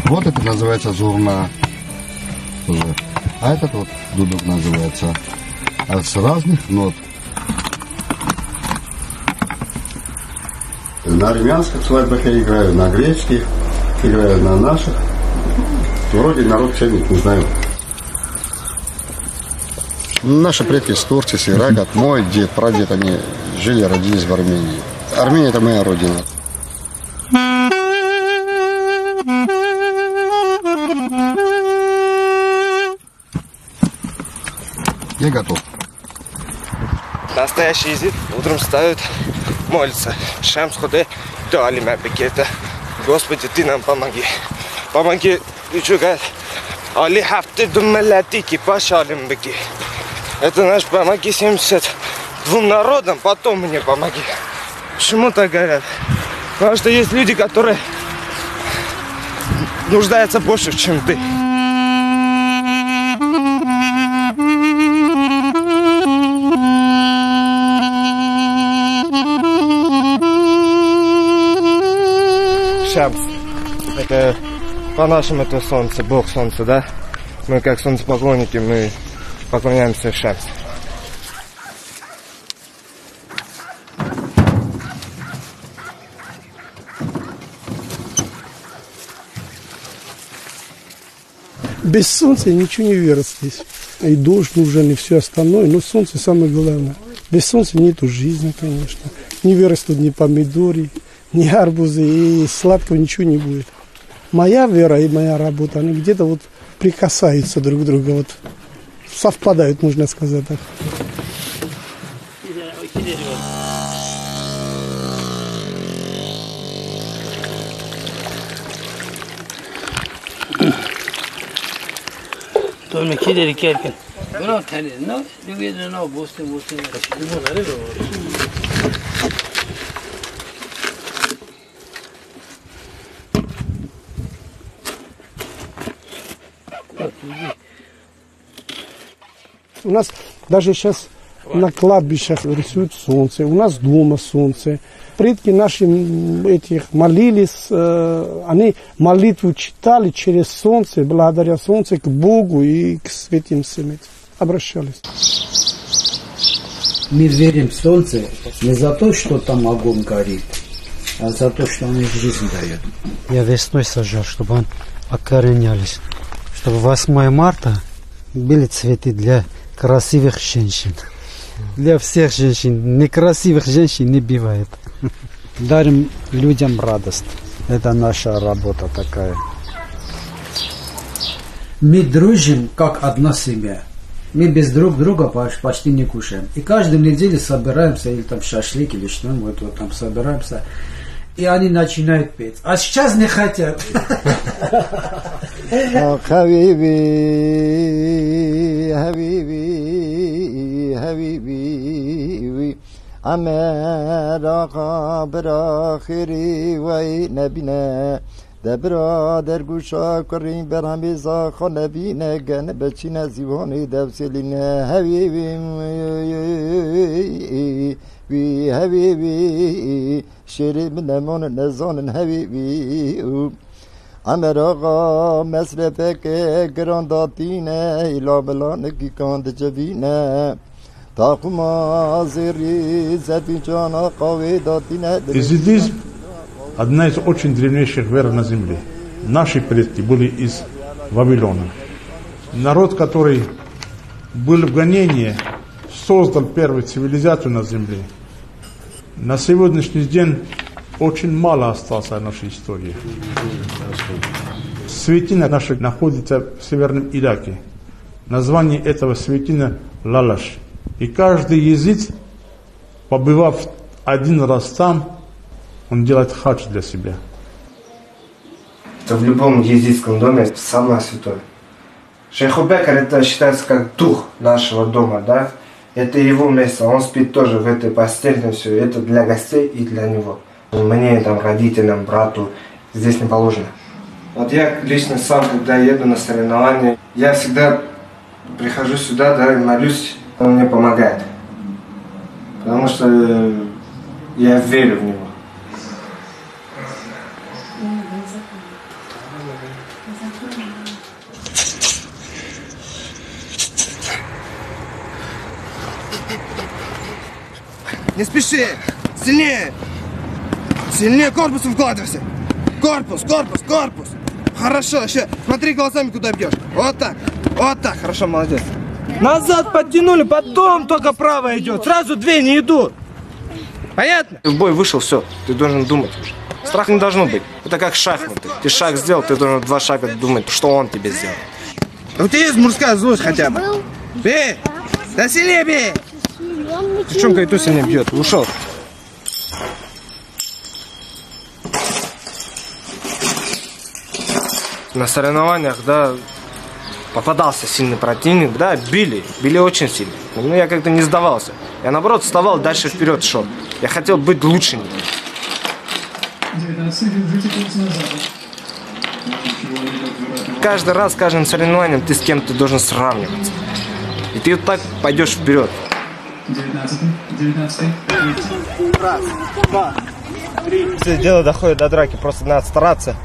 Вот это называется зурна. А этот вот дудук называется. А с разных нот. На армянских свадьбах я играю, на греческих, играю на наших. Вроде народ ценит, не знаю. Наши предки с Турции, с Ирака, мой дед, прадед, они жили, родились в Армении. Армения – это моя родина. Я готов. Настоящий езид утром встают, молятся. Шамс ходе, то алима бекета. Господи, ты нам помоги. Помоги, и что говорят? Али хафты думалатики, пашалим беки. Это наш помоги 72 народам, потом мне помоги. Почему так говорят? Потому что есть люди, которые нуждаются больше, чем ты. Шамс. Это по-нашему это солнце, бог солнца, да? Мы как солнцепоклонники, мы поклоняемся Шамсу. Без солнца ничего не вырастет здесь. И дождь нужен, и все остальное. Но солнце самое главное. Без солнца нету жизни, конечно. Не вырастут ни помидоры, ни арбузы, и сладкого ничего не будет. Моя вера и моя работа, они где-то вот прикасаются друг к другу, вот совпадают, можно сказать так. Torna kileri kerken. Bunu tane no, diye no boste bunları da. У нас даже сейчас на кладбищах рисуют солнце, у нас дома солнце. Предки наши этих молились, они молитву читали через солнце, благодаря солнцу к Богу и к святым семьям обращались. Мы верим в солнце не за то, что там огонь горит, а за то, что оно жизнь дает. Я весной сажал, чтобы они окоренялись, чтобы 8 марта были цветы для красивых женщин. Для всех женщин. Некрасивых женщин не бывает. Дарим людям радость. Это наша работа такая. Мы дружим, как одна семья. Мы без друг друга почти не кушаем. И каждую неделю собираемся, или там шашлык, или что, мы вот там собираемся. И они начинают петь. А сейчас не хотят. Хабиби, хабиби, хабиби, амераха брахири вай набина. دبرادر گوشا کریم برهم بیزا خانبینه گن بچینه زیوانی دبسلینه حبیبی وی حبیبی شیری منمون نزان حبیبی امر آقا مصرفه که گرانداتینه ایلا بلانه کی کاند جوینه تاقما زیری زفی جانا قاوی داتینه Изидизм – одна из очень древнейших вер на земле. Наши предки были из Вавилона. Народ, который был в гонении, создал первую цивилизацию на земле. На сегодняшний день очень мало осталось от нашей истории. Святыня наша находится в Северном Ираке. Название этого святыня – Лалаш. И каждый езид, побывав один раз там, он делает хадж для себя. Это в любом езидском доме самое святое. Шейх Бекер это считается как дух нашего дома, да? Это его место, он спит тоже в этой постели, все. Это для гостей и для него. Мне, там, родителям, брату здесь не положено. Вот я лично сам, когда еду на соревнования, я всегда прихожу сюда, да, и молюсь, он мне помогает. Потому что я верю в него. Не спеши. Сильнее. Сильнее корпусом вкладывайся. Корпус, корпус, корпус. Хорошо, еще смотри глазами, куда бьешь. Вот так. Вот так. Хорошо, молодец. Назад подтянули, потом только право идет. Сразу две не идут. Понятно? Ты в бой вышел, все. Ты должен думать уже. Страха не должно быть. Это как шахматы. Ты шаг сделал, ты должен 2 шага думать, что он тебе сделал. У тебя есть мужская злость хотя бы? Бей! Да сильнее бей! Девчонка и то сильнее бьет. Ушел. На соревнованиях, да, попадался сильный противник, да, били очень сильно. Но я как-то не сдавался. Я, наоборот, вставал, дальше вперед шел. Я хотел быть лучше. 19 назад. Каждый раз, с каждым соревнованием ты с кем-то должен сравниваться. И ты вот так пойдешь вперед. 19. Раз, 2, 3. Если дело доходит до драки, просто надо стараться,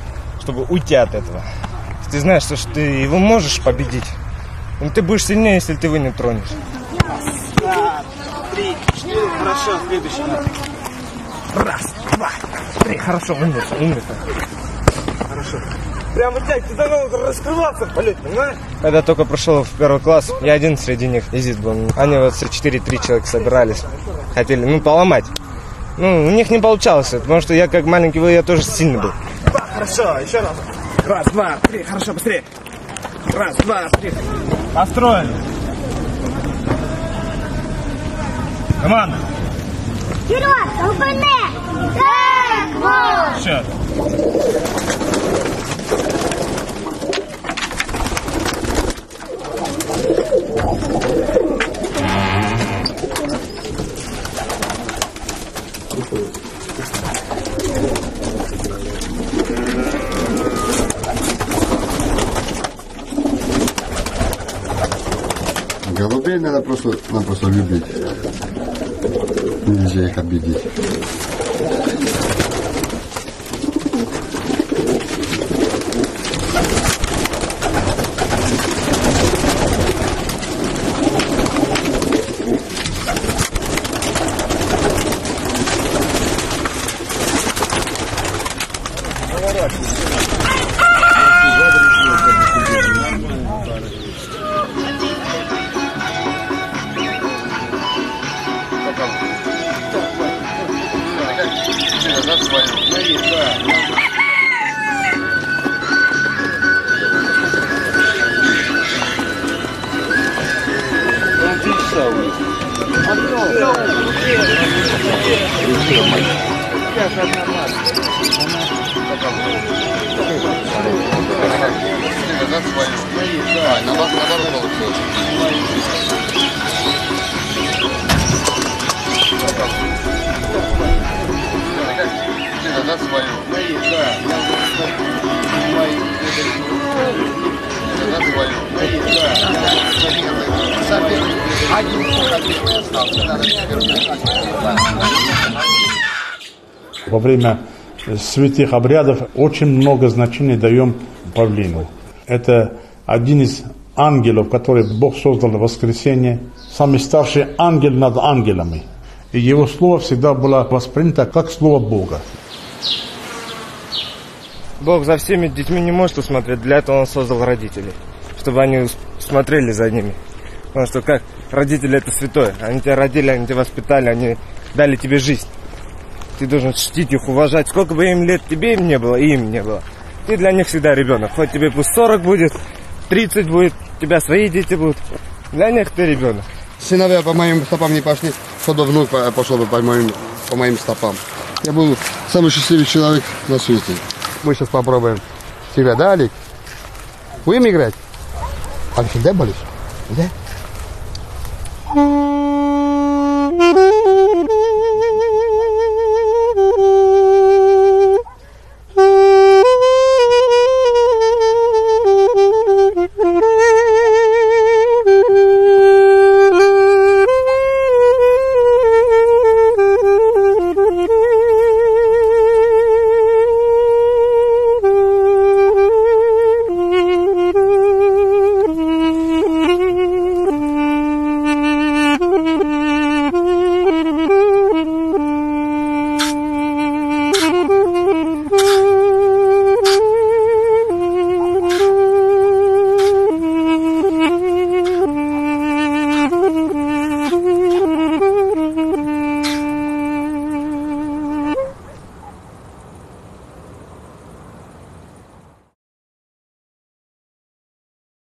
чтобы уйти от этого. Если ты знаешь, что ты его можешь победить, но ты будешь сильнее, если ты его не тронешь. Раз, 2, 3, 4. Хорошо, следующий. Раз, 2, 3. Хорошо, умница. Хорошо. Прям вот так, ты должен раскрываться в полете, понимаешь? Когда только пришел в 1 класс, я один среди них, Изид был. Они вот 4-3 человека собирались, хотели, поломать. У них не получалось, потому что я как маленький я тоже сильный был. Хорошо, еще раз. Раз, 2, 3, хорошо, быстрее. Раз, 2, 3. Построили. Команда. Вперед, ЛПН! Так, вот! Сейчас. Голубей надо просто любить. Нельзя их обидеть. Во время святых обрядов очень много значений даем павлину. Это один из ангелов, который Бог создал в воскресенье, самый старший ангел над ангелами. И его слово всегда было воспринято как слово Бога. Бог за всеми детьми не может усмотреть, для этого Он создал родителей, чтобы они смотрели за ними. Потому что как родители это святое, они тебя родили, они тебя воспитали, они дали тебе жизнь. Ты должен чтить их, уважать, сколько бы им лет тебе им не было, и им не было. Ты для них всегда ребенок, хоть тебе пусть 40 будет, 30 будет, у тебя свои дети будут, для них ты ребенок. Сыновья по моим стопам не пошли, что внук пошел бы по моим стопам. Я был самый счастливый человек на свете. Мы сейчас попробуем себя, да, Алик? Будем играть? А всегда болишь? Да?